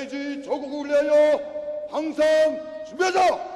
대지 조국을 위하여 항상 준비하자.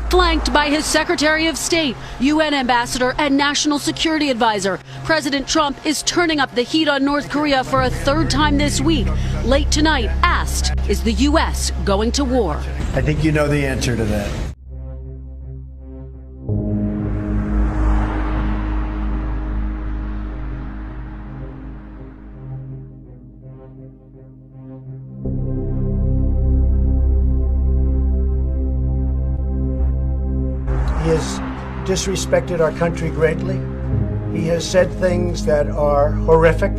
Flanked by his Secretary of State, UN Ambassador and National Security Advisor, President Trump is turning up the heat on North Korea for a third time this week. Late tonight, asked, is the U.S. going to war? I think you know the answer to that. He has disrespected our country greatly. He has said things that are horrific.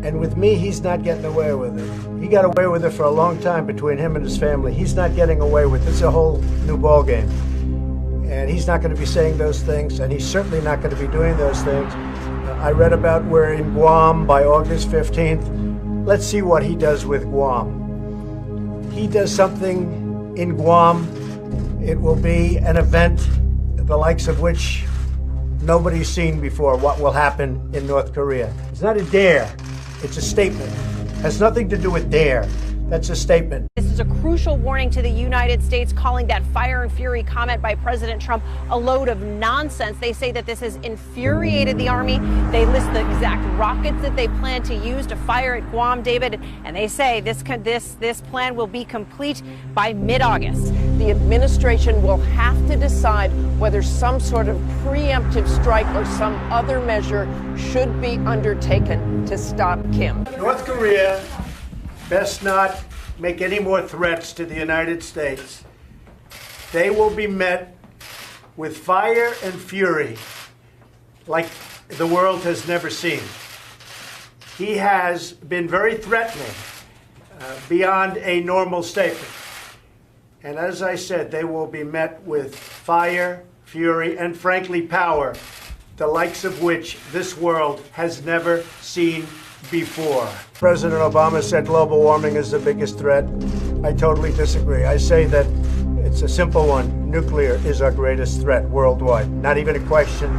And with me, he's not getting away with it. He got away with it for a long time between him and his family. He's not getting away with it. It's a whole new ballgame. And he's not going to be saying those things, and he's certainly not going to be doing those things. I read about we're in Guam by August 15th. Let's see what he does with Guam. He does something in Guam. It will be an event the likes of which nobody's seen before, what will happen in North Korea. It's not a dare, it's a statement. It has nothing to do with dare. That's a statement. This is a crucial warning to the United States, calling that fire and fury comment by President Trump a load of nonsense. They say that this has infuriated the Army. They list the exact rockets that they plan to use to fire at Guam, David, and they say this plan will be complete by mid-August. The administration will have to decide whether some sort of preemptive strike or some other measure should be undertaken to stop Kim. North Korea best not make any more threats to the United States. They will be met with fire and fury like the world has never seen. He has been very threatening beyond a normal statement. And as I said, they will be met with fire, fury, and frankly power, the likes of which this world has never seen before. President Obama said global warming is the biggest threat. I totally disagree. I say that it's a simple one. Nuclear is our greatest threat worldwide. Not even a question,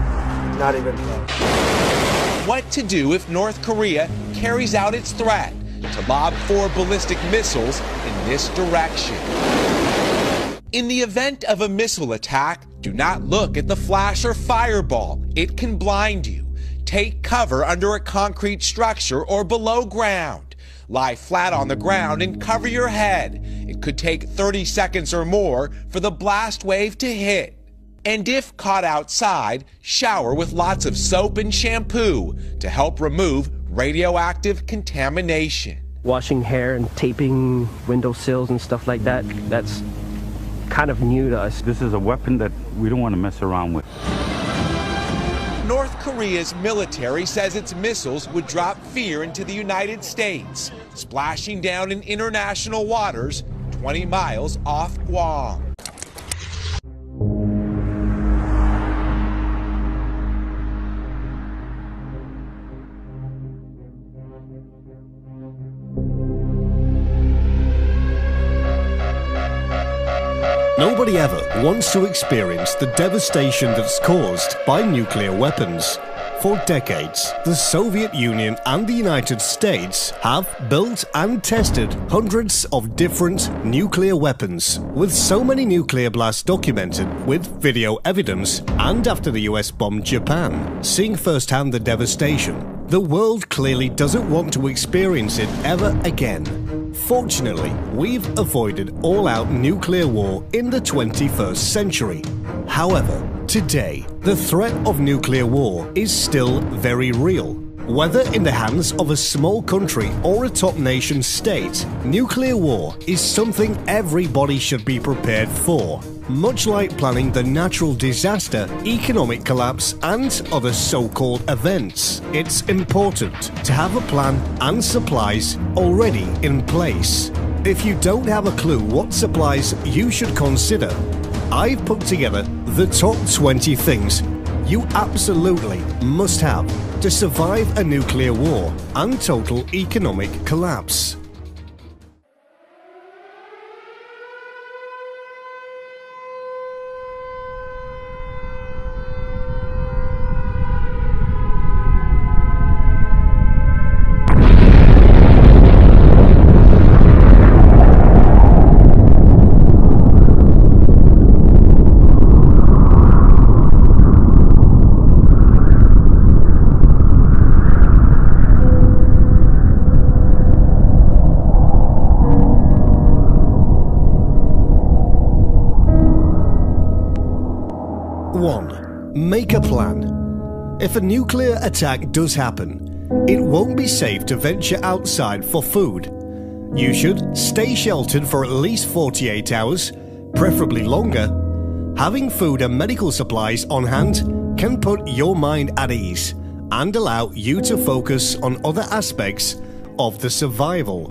not even close. What to do if North Korea carries out its threat to lob 4 ballistic missiles in this direction? In the event of a missile attack, do not look at the flash or fireball. It can blind you. Take cover under a concrete structure or below ground. Lie flat on the ground and cover your head. It could take 30 seconds or more for the blast wave to hit. And if caught outside, shower with lots of soap and shampoo to help remove radioactive contamination. Washing hair and taping windowsills and stuff like that, that's kind of new to us. This is a weapon that we don't want to mess around with. North Korea's military says its missiles would drop fear into the United States, splashing down in international waters 20 miles off Guam. Nobody ever wants to experience the devastation that's caused by nuclear weapons. For decades, the Soviet Union and the United States have built and tested hundreds of different nuclear weapons, with so many nuclear blasts documented with video evidence, and after the US bombed Japan, seeing firsthand the devastation, the world clearly doesn't want to experience it ever again. Fortunately, we've avoided all-out nuclear war in the 21st century. However, today, the threat of nuclear war is still very real. Whether in the hands of a small country or a top nation state, nuclear war is something everybody should be prepared for. Much like planning the natural disaster, economic collapse, and other so-called events, it's important to have a plan and supplies already in place. If you don't have a clue what supplies you should consider, I've put together the top 20 things you absolutely must have to survive a nuclear war and total economic collapse. Make a plan. If a nuclear attack does happen, it won't be safe to venture outside for food. You should stay sheltered for at least 48 hours, preferably longer. Having food and medical supplies on hand can put your mind at ease and allow you to focus on other aspects of the survival.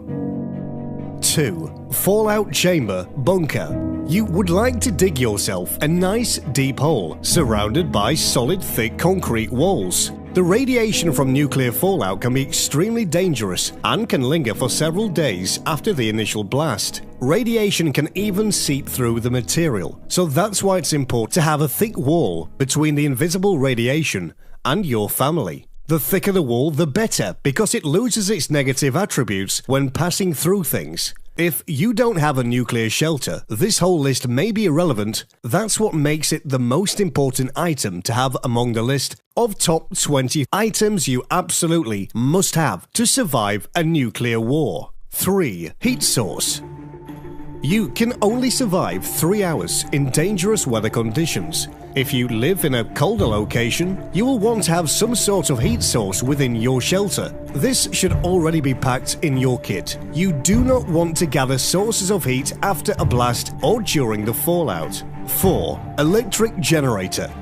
2. Fallout chamber bunker. You would like to dig yourself a nice deep hole surrounded by solid thick concrete walls. The radiation from nuclear fallout can be extremely dangerous and can linger for several days after the initial blast. Radiation can even seep through the material, so that's why it's important to have a thick wall between the invisible radiation and your family. The thicker the wall, the better, because it loses its negative attributes when passing through things. If you don't have a nuclear shelter, this whole list may be irrelevant. That's what makes it the most important item to have among the list of top 20 items you absolutely must have to survive a nuclear war. 3. Heat source. You can only survive 3 hours in dangerous weather conditions. If you live in a colder location, you will want to have some sort of heat source within your shelter. This should already be packed in your kit. You do not want to gather sources of heat after a blast or during the fallout. 4. Electric generator.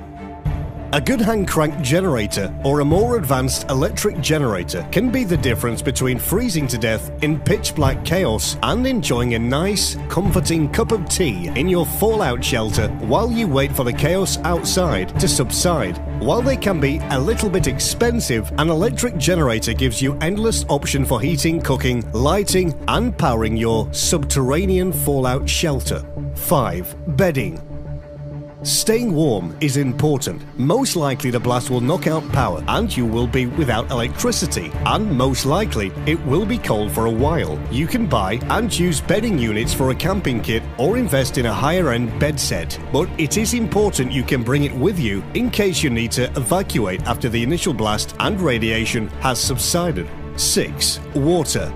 A good hand crank generator or a more advanced electric generator can be the difference between freezing to death in pitch black chaos and enjoying a nice, comforting cup of tea in your fallout shelter while you wait for the chaos outside to subside. While they can be a little bit expensive, an electric generator gives you endless option for heating, cooking, lighting, and powering your subterranean fallout shelter. 5. Bedding. Staying warm is important. Most likely the blast will knock out power and you will be without electricity, and most likely it will be cold for a while. You can buy and use bedding units for a camping kit or invest in a higher-end bed set, but it is important you can bring it with you in case you need to evacuate after the initial blast and radiation has subsided. 6. Water.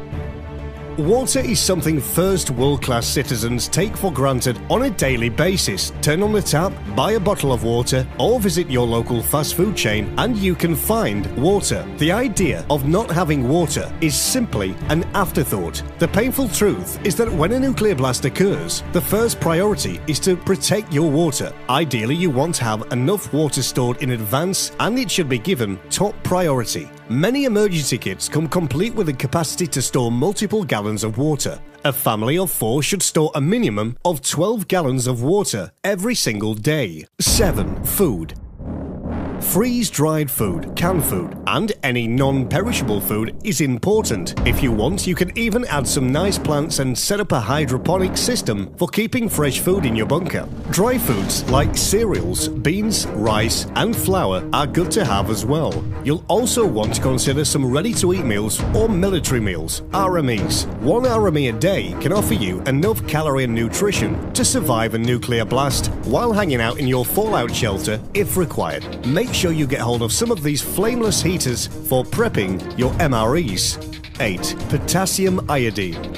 Water is something first world-class citizens take for granted on a daily basis. Turn on the tap, buy a bottle of water, or visit your local fast food chain and you can find water. The idea of not having water is simply an afterthought. The painful truth is that when a nuclear blast occurs, the first priority is to protect your water. Ideally, you want to have enough water stored in advance and it should be given top priority. Many emergency kits come complete with the capacity to store multiple gallons of water. A family of 4 should store a minimum of 12 gallons of water every single day. 7. Food. Freeze-dried food, canned food, and any non-perishable food is important. If you want, you can even add some nice plants and set up a hydroponic system for keeping fresh food in your bunker. Dry foods like cereals, beans, rice, and flour are good to have as well. You'll also want to consider some ready-to-eat meals or military meals, RMEs. 1 RME a day can offer you enough calorie and nutrition to survive a nuclear blast while hanging out in your fallout shelter if required. Make sure you get hold of some of these flameless heaters for prepping your MREs. 8. Potassium iodine.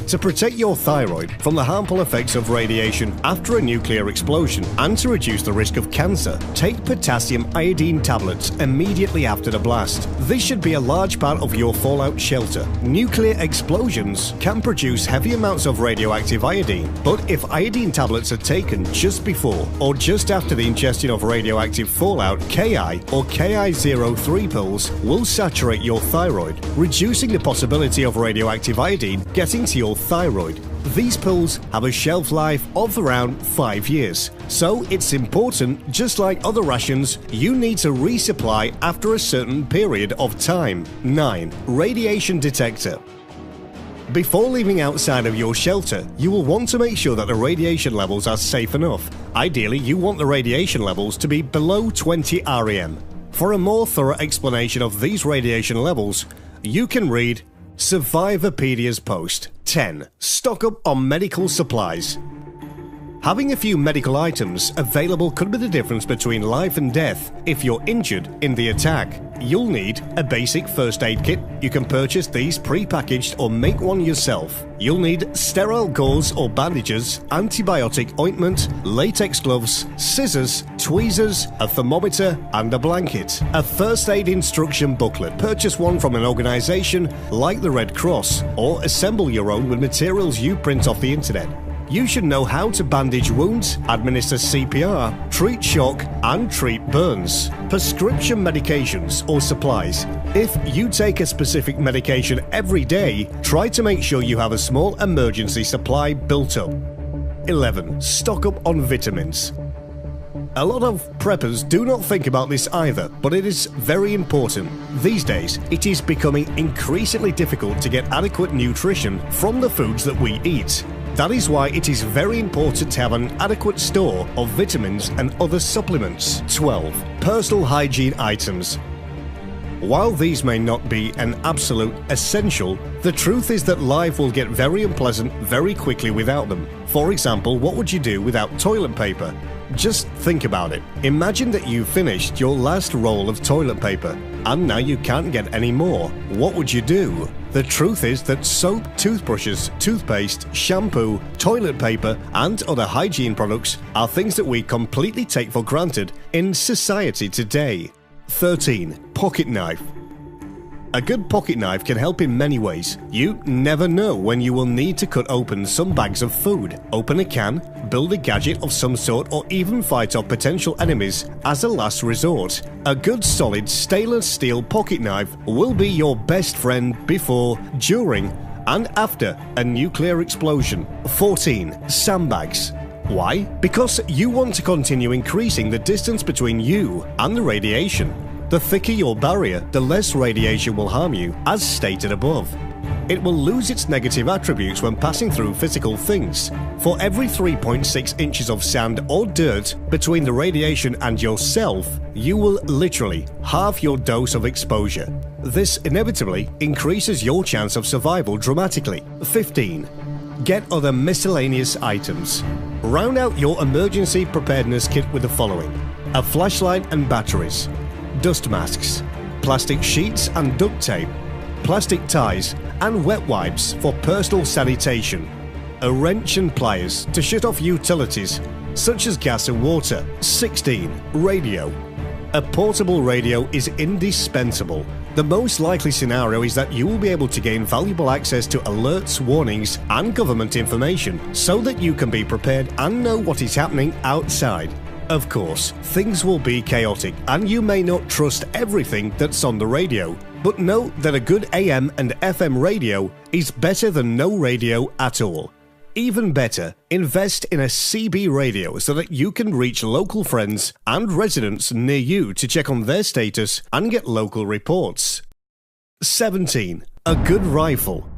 To protect your thyroid from the harmful effects of radiation after a nuclear explosion and to reduce the risk of cancer, take potassium iodine tablets immediately after the blast. This should be a large part of your fallout shelter. Nuclear explosions can produce heavy amounts of radioactive iodine, but if iodine tablets are taken just before or just after the ingestion of radioactive fallout, Ki or Ki03 pills will saturate your thyroid, reducing the possibility of radioactive iodine getting to your thyroid. These pills have a shelf life of around 5 years, so it's important, just like other rations, you need to resupply after a certain period of time. 9. Radiation detector. Before leaving outside of your shelter, you will want to make sure that the radiation levels are safe enough. Ideally, you want the radiation levels to be below 20 rem. For a more thorough explanation of these radiation levels, you can read Survivopedia's post. 10. Stock up on medical supplies. Having a few medical items available could be the difference between life and death if you're injured in the attack. You'll need a basic first aid kit. You can purchase these pre-packaged or make one yourself. You'll need sterile gauze or bandages, antibiotic ointment, latex gloves, scissors, tweezers, a thermometer, and a blanket. A first aid instruction booklet. Purchase one from an organization like the Red Cross, or assemble your own with materials you print off the internet. You should know how to bandage wounds, administer CPR, treat shock, and treat burns. Prescription medications or supplies. If you take a specific medication every day, try to make sure you have a small emergency supply built up. 11. Stock up on vitamins. A lot of preppers do not think about this either, but it is very important. These days, it is becoming increasingly difficult to get adequate nutrition from the foods that we eat. That is why it is very important to have an adequate store of vitamins and other supplements. 12. Personal hygiene items. While these may not be an absolute essential, the truth is that life will get very unpleasant very quickly without them. For example, what would you do without toilet paper? Just think about it. Imagine that you finished your last roll of toilet paper and now you can't get any more. What would you do? The truth is that soap, toothbrushes, toothpaste, shampoo, toilet paper, and other hygiene products are things that we completely take for granted in society today. 13. Pocket knife. A good pocket knife can help in many ways. You never know when you will need to cut open some bags of food, open a can, build a gadget of some sort, or even fight off potential enemies as a last resort. A good solid stainless steel pocket knife will be your best friend before, during, and after a nuclear explosion. 14. Sandbags. Why? Because you want to continue increasing the distance between you and the radiation. The thicker your barrier, the less radiation will harm you, as stated above. It will lose its negative attributes when passing through physical things. For every 3.6 inches of sand or dirt between the radiation and yourself, you will literally halve your dose of exposure. This inevitably increases your chance of survival dramatically. 15. Get other miscellaneous items. Round out your emergency preparedness kit with the following: a flashlight and batteries, dust masks, plastic sheets and duct tape, plastic ties and wet wipes for personal sanitation, a wrench and pliers to shut off utilities such as gas and water. 16. Radio. A portable radio is indispensable. The most likely scenario is that you will be able to gain valuable access to alerts, warnings, and government information so that you can be prepared and know what is happening outside. Of course, things will be chaotic and you may not trust everything that's on the radio, but note that a good AM and FM radio is better than no radio at all. Even better, invest in a CB radio so that you can reach local friends and residents near you to check on their status and get local reports. 17. A good rifle.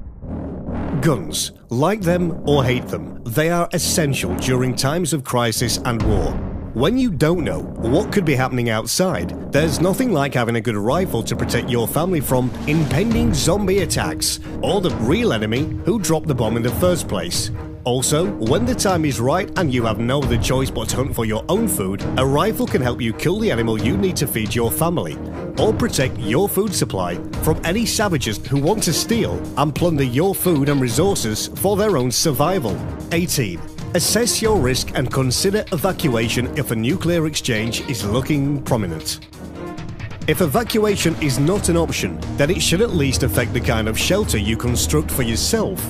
Guns, like them or hate them, they are essential during times of crisis and war. When you don't know what could be happening outside, there's nothing like having a good rifle to protect your family from impending zombie attacks or the real enemy who dropped the bomb in the first place. Also, when the time is right and you have no other choice but to hunt for your own food, a rifle can help you kill the animal you need to feed your family, or protect your food supply from any savages who want to steal and plunder your food and resources for their own survival. 18. Assess your risk and consider evacuation if a nuclear exchange is looking prominent. If evacuation is not an option, then it should at least affect the kind of shelter you construct for yourself.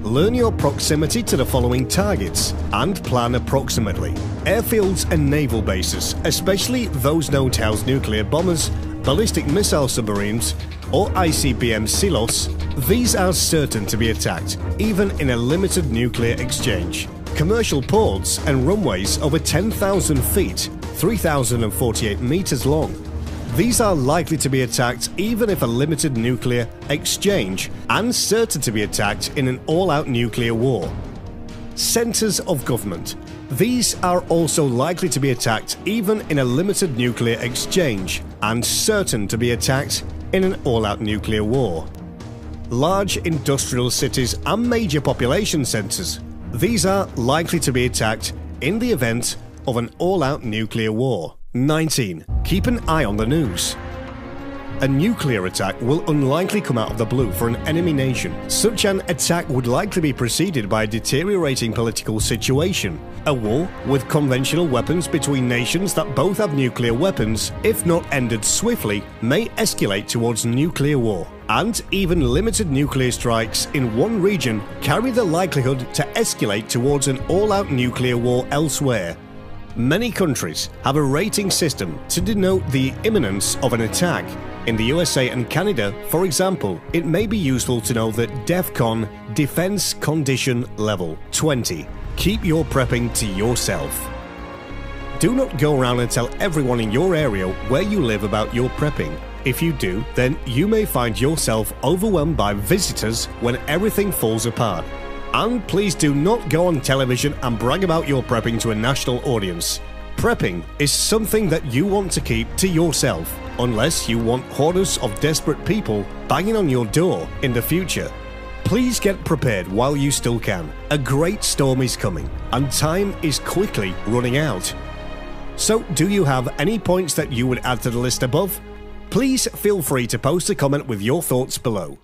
Learn your proximity to the following targets and plan approximately. Airfields and naval bases, especially those known to house nuclear bombers, ballistic missile submarines, or ICBM silos, these are certain to be attacked, even in a limited nuclear exchange. Commercial ports and runways over 10,000 feet, 3,048 meters long. These are likely to be attacked even if a limited nuclear exchange, and certain to be attacked in an all-out nuclear war. Centers of government. These are also likely to be attacked even in a limited nuclear exchange, and certain to be attacked in an all-out nuclear war. Large industrial cities and major population centers. These are likely to be attacked in the event of an all-out nuclear war. 19. Keep an eye on the news. A nuclear attack will unlikely come out of the blue for an enemy nation. Such an attack would likely be preceded by a deteriorating political situation. A war with conventional weapons between nations that both have nuclear weapons, if not ended swiftly, may escalate towards nuclear war. And even limited nuclear strikes in one region carry the likelihood to escalate towards an all-out nuclear war elsewhere. Many countries have a rating system to denote the imminence of an attack. In the USA and Canada, for example, it may be useful to know that DEFCON Defense Condition Level 20. Keep your prepping to yourself. Do not go around and tell everyone in your area where you live about your prepping. If you do, then you may find yourself overwhelmed by visitors when everything falls apart. And please do not go on television and brag about your prepping to a national audience. Prepping is something that you want to keep to yourself, unless you want hordes of desperate people banging on your door in the future. Please get prepared while you still can. A great storm is coming, and time is quickly running out. So, do you have any points that you would add to the list above? Please feel free to post a comment with your thoughts below.